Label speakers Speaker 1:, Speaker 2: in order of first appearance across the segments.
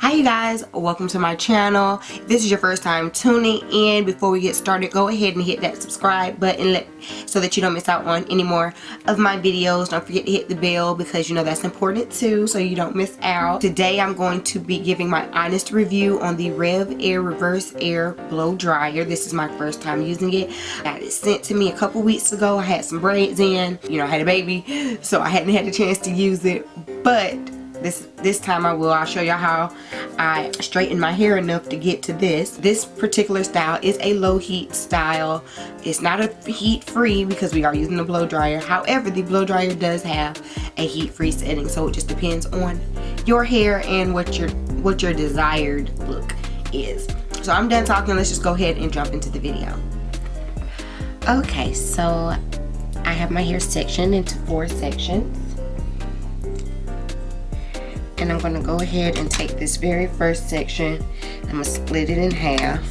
Speaker 1: Hi you guys, welcome to my channel. If this is your first time tuning in, before we get started, go ahead and hit that subscribe button so that you don't miss out on any more of my videos. Don't forget to hit the bell because you know that's important too, so you don't miss out. Today I'm going to be giving my honest review on the RevAir Reverse Hair Blow Dryer. This is my first time using it. I got it sent to me a couple weeks ago. I had some braids in, you know, I had a baby, so I hadn't had a chance to use it, but this time I will. I'll show y'all how I straighten my hair enough to get to this. This particular style is a low heat style. It's not a heat free because we are using the blow dryer. However, the blow dryer does have a heat free setting, so it just depends on your hair and what your desired look is. So I'm done talking. Let's just go ahead and jump into the video. Okay, so I have my hair sectioned into 4 sections. And I'm going to go ahead and take this very first section. I'm going to split it in half.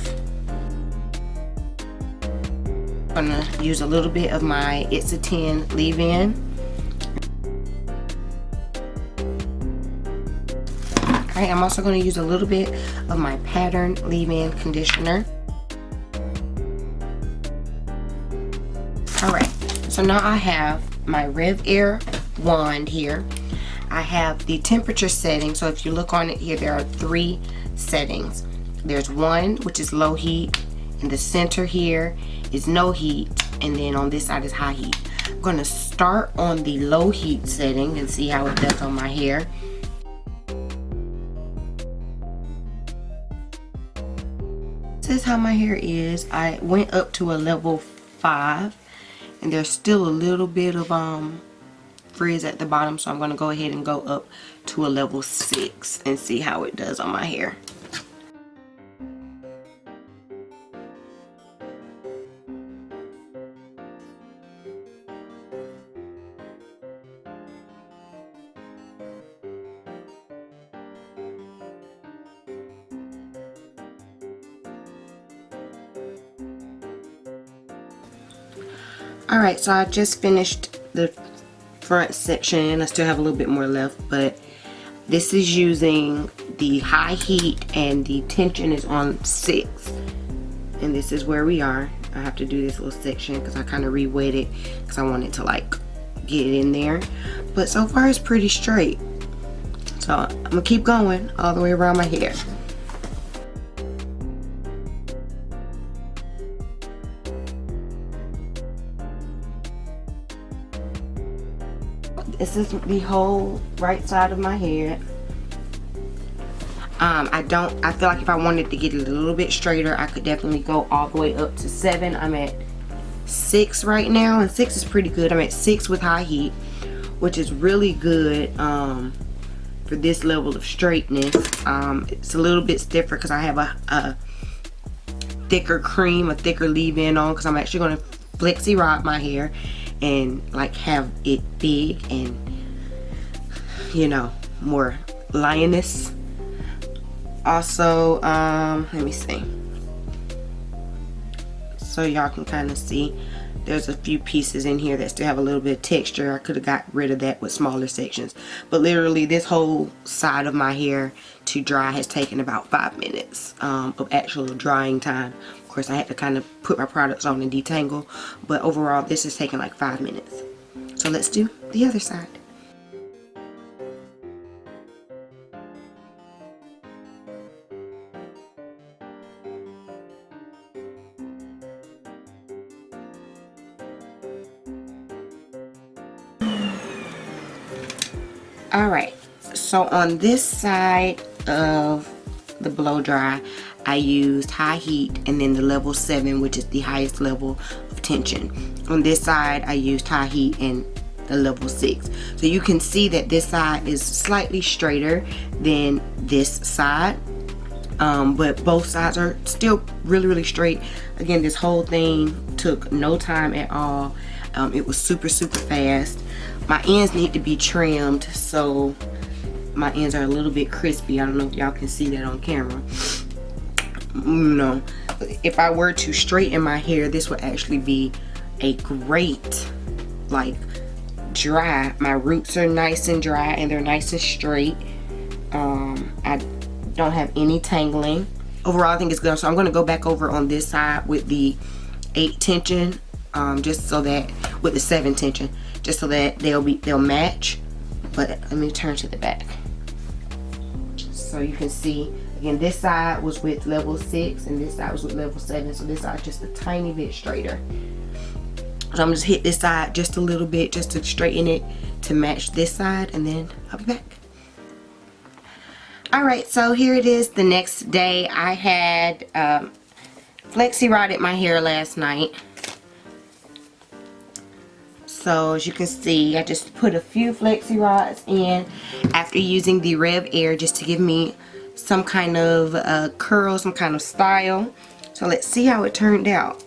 Speaker 1: I'm going to use a little bit of my It's a 10 leave-in. Alright, I'm also going to use a little bit of my Pattern leave-in conditioner. Alright, so now I have my RevAir wand here. I have the temperature setting, so if you look on it here, there are 3 settings. There's one which is low heat, in the center here is no heat, and then on this side is high heat. I'm going to start on the low heat setting and see how it does on my hair. This is how my hair is. I went up to a level 5, and there's still a little bit of frizz at the bottom, so I'm going to go ahead and go up to a level 6 and see how it does on my hair. Alright, so I just finished the front section. I still have a little bit more left, but this is using the high heat and the tension is on 6, and this is where we are. I have to do this little section because I kind of re-wet it because I want it to like get it in there, but so far it's pretty straight, so I'm gonna keep going all the way around my hair. This is the whole right side of my head. I feel like if I wanted to get it a little bit straighter, I could definitely go all the way up to 7. I'm at 6 right now, and 6 is pretty good. I'm at 6 with high heat, which is really good for this level of straightness. It's a little bit stiffer because I have a thicker cream, a thicker leave-in on, because I'm actually going to flexirod my hair and like have it big and, you know, more lioness. Also, let me see, so y'all can kind of see there's a few pieces in here that still have a little bit of texture. I could have got rid of that with smaller sections, but literally this whole side of my hair to dry has taken about 5 minutes of actual drying time. Of course, I had to kind of put my products on and detangle, but overall this has taken like 5 minutes. So let's do the other side. Alright, so on this side of the blow dry, I used high heat and then the level 7, which is the highest level of tension. On this side, I used high heat and the level 6. So you can see that this side is slightly straighter than this side, but both sides are still really straight. Again, this whole thing took no time at all. It was super fast. My ends need to be trimmed, so my ends are a little bit crispy. I don't know if y'all can see that on camera. No, if I were to straighten my hair, this would actually be a great like dry. My roots are nice and dry and they're nice and straight. I Don't have any tangling. Overall, I think it's good. So I'm going to go back over on this side with the 8 tension, just so that, with the 7 tension, just so that they'll match. But let me turn to the back so you can see. Again, this side was with level 6 and this side was with level 7, so this side just a tiny bit straighter. So I'm just hit this side just a little bit just to straighten it to match this side, and then I'll be back. Alright, so here it is the next day. I had flexi rodded my hair last night. So as you can see, I just put a few flexi rods in after using the RevAir just to give me some kind of curl, some kind of style. So let's see how it turned out.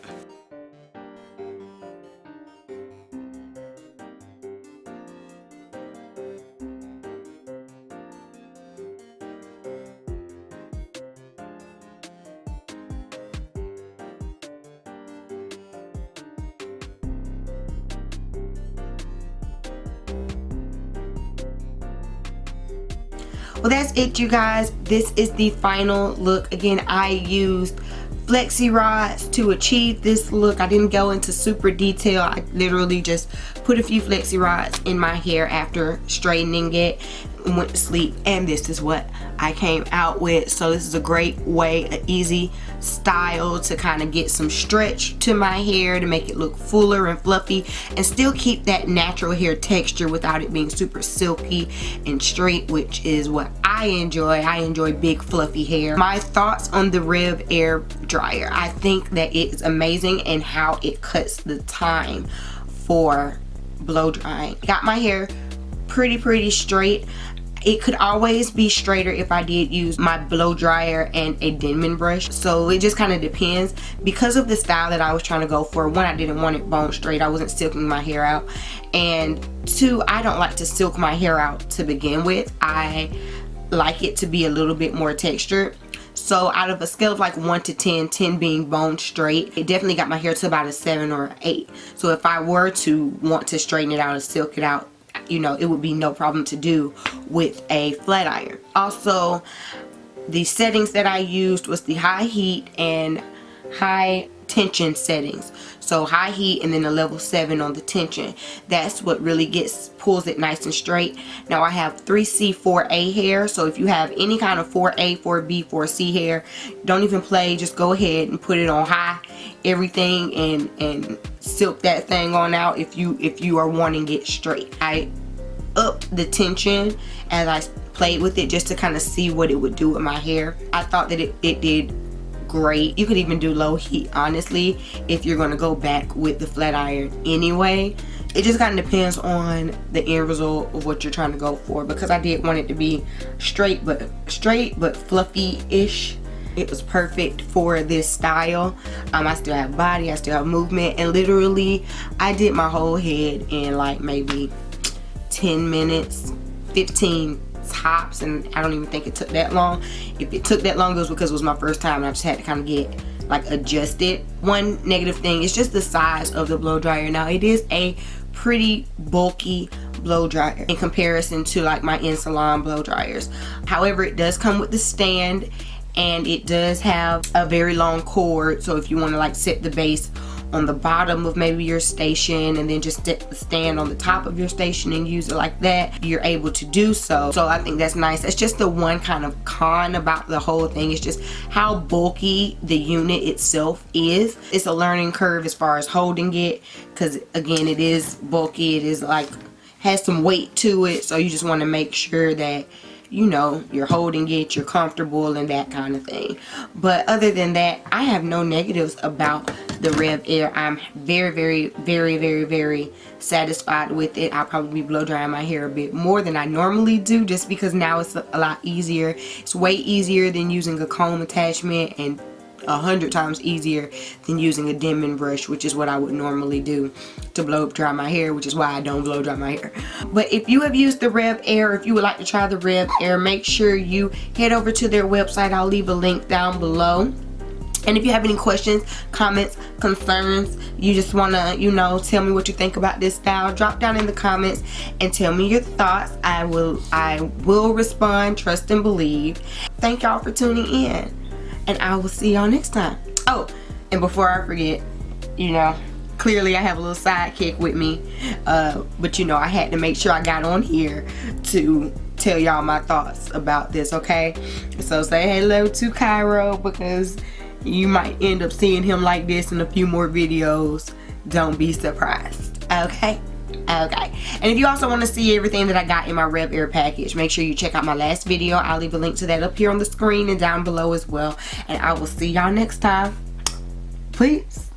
Speaker 1: Well, that's it, you guys. This is the final look. Again, I used flexi rods to achieve this look. I didn't go into super detail. I literally just put a few flexi rods in my hair after straightening it and went to sleep, and this is what I came out with. So this is a great way, an easy style to kind of get some stretch to my hair to make it look fuller and fluffy and still keep that natural hair texture without it being super silky and straight, which is what I enjoy. I enjoy big fluffy hair. My thoughts on the RevAir dryer. I think that it is amazing and how it cuts the time for blow drying. Got my hair pretty straight. It could always be straighter if I did use my blow dryer and a Denman brush. So it just kind of depends. Because of the style that I was trying to go for, one, I didn't want it bone straight. I wasn't silking my hair out. And two, I don't like to silk my hair out to begin with. I like it to be a little bit more textured. So out of a scale of like 1 to 10, 10 being bone straight, it definitely got my hair to about a 7 or 8. So if I were to want to straighten it out and silk it out, you know, it would be no problem to do with a flat iron. Also, the settings that I used was the high heat and high tension settings. So high heat and then a level 7 on the tension. That's what really pulls it nice and straight. Now I have 3C 4A hair, so if you have any kind of 4A, 4B, 4C hair, don't even play, just go ahead and put it on high everything and silk that thing on out if you are wanting it straight. I upped the tension as I played with it just to kind of see what it would do with my hair. I thought that it did great. You could even do low heat, honestly, if you're going to go back with the flat iron anyway. It just kind of depends on the end result of what you're trying to go for, because I did want it to be straight but fluffy-ish. It was perfect for this style. I still have body, I still have movement, and literally I did my whole head in like maybe 10 minutes, 15 tops, and I don't even think it took that long. If it took that long, it was because it was my first time and I just had to kind of get like adjusted. One negative thing is just the size of the blow dryer. Now it is a pretty bulky blow dryer in comparison to like my in salon blow dryers. However, it does come with the stand and it does have a very long cord, so if you want to like set the base on the bottom of maybe your station and then just stand on the top of your station and use it like that, you're able to do so. So I think that's nice. That's just the one kind of con about the whole thing. It's just how bulky the unit itself is. It's a learning curve as far as holding it, because again, it is bulky. It is like, has some weight to it, so you just want to make sure that, you know, you're holding it, you're comfortable, and that kind of thing. But other than that, I have no negatives about the RevAir. I'm very satisfied with it. I'll probably be blow drying my hair a bit more than I normally do, just because now it's a lot easier. It's way easier than using a comb attachment, and 100 times easier than using a Denman brush, which is what I would normally do to blow dry my hair, which is why I don't blow dry my hair. But if you have used the RevAir, if you would like to try the RevAir, make sure you head over to their website. I'll leave a link down below. And if you have any questions, comments, concerns, you just want to, you know, tell me what you think about this style, drop down in the comments and tell me your thoughts. I will respond, trust and believe. thank y'all for tuning in, and I will see y'all next time. Oh, and before I forget, you know, clearly I have a little sidekick with me, but you know, I had to make sure I got on here to tell y'all my thoughts about this, okay? So say hello to Cairo, because you might end up seeing him like this in a few more videos. Don't be surprised, okay? Okay. And if you also want to see everything that I got in my RevAir package, make sure you check out my last video. I'll leave a link to that up here on the screen and down below as well. And I will see y'all next time. Please.